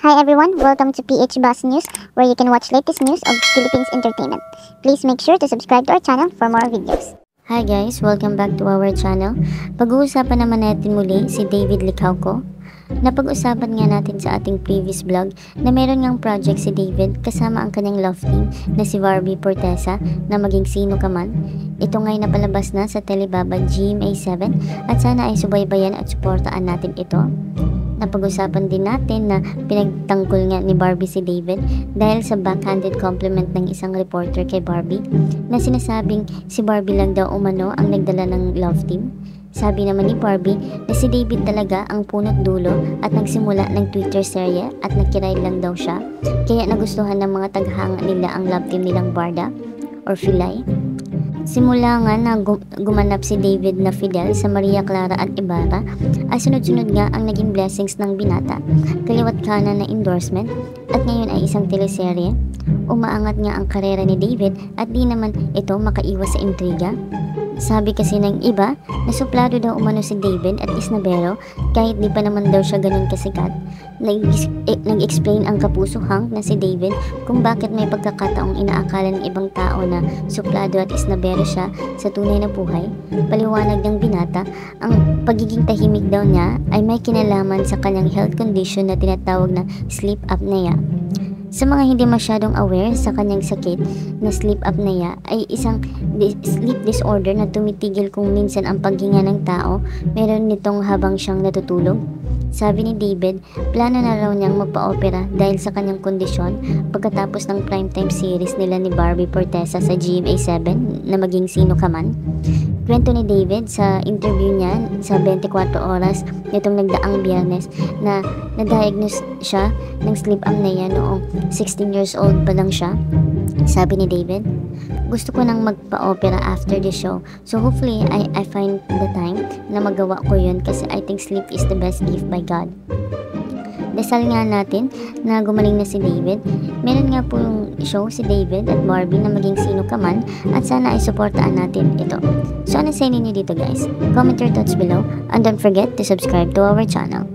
Hi everyone, welcome to PH Bus News, where you can watch latest news of Philippines entertainment. Please make sure to subscribe to our channel for more videos. Hi guys, welcome back to our channel. Pag-uusapan naman natin muli si David Licauco. Napag-usapan nga natin sa ating previous vlog na meron ngang project si David kasama ang kanyang love team na si Barbie Fortesa na maging sino ka man. Ito nga'y napalabas na sa Telebaba GMA7 at sana ay subaybayan at suportaan natin ito. Napag-usapan din natin na pinagtanggol nga ni Barbie si David dahil sa backhanded compliment ng isang reporter kay Barbie na sinasabing si Barbie lang daw umano ang nagdala ng love team. Sabi naman ni Barbie na si David talaga ang punot dulo at nagsimula ng Twitter serye at nakiray lang daw siya, kaya nagustuhan ng mga taghanga nila ang love team nilang Barda or Filay. Simula nga na gumanap si David na Fidel sa Maria Clara at Ibarra ay sunod-sunod nga ang naging blessings ng binata, kaliwat kanan na endorsement at ngayon ay isang teleserye. Umaangat nga ang karera ni David at di naman ito makaiwas sa intriga. Sabi kasi ng iba na suplado daw umano si David at Isnabero kahit di pa naman daw siya ganun kasikat. Nag-explain ang kapuso Hank na si David kung bakit may pagkakataong inaakala ng ibang tao na suplado at Isnabero siya sa tunay na buhay. Paliwanag ng binata, ang pagiging tahimik daw niya ay may kinalaman sa kanyang health condition na tinatawag na sleep apnea. Sa mga hindi masyadong aware sa kanyang sakit na sleep apnea ay isang sleep disorder na tumitigil kung minsan ang paghinga ng tao, meron nitong habang siyang natutulog. Sabi ni David, plano na raw niyang magpa-opera dahil sa kanyang kondisyon pagkatapos ng primetime series nila ni Barbie Fortesa sa GMA7 na maging sino ka man. Kwento ni David sa interview niya sa 24 oras nitong nagdaang Biyernes na na-diagnose siya ng sleep apnea noong 16 years old pa lang siya. Sabi ni David, gusto ko nang magpa-opera after the show, so hopefully I find the time na magawa ko yun kasi I think sleep is the best gift by God. Dasal nga natin na gumaling na si David. Meron nga po yung show si David at Barbie na maging sino ka man at sana ay suportaan natin ito. So ano sa inyo dito guys? Comment your thoughts below and don't forget to subscribe to our channel.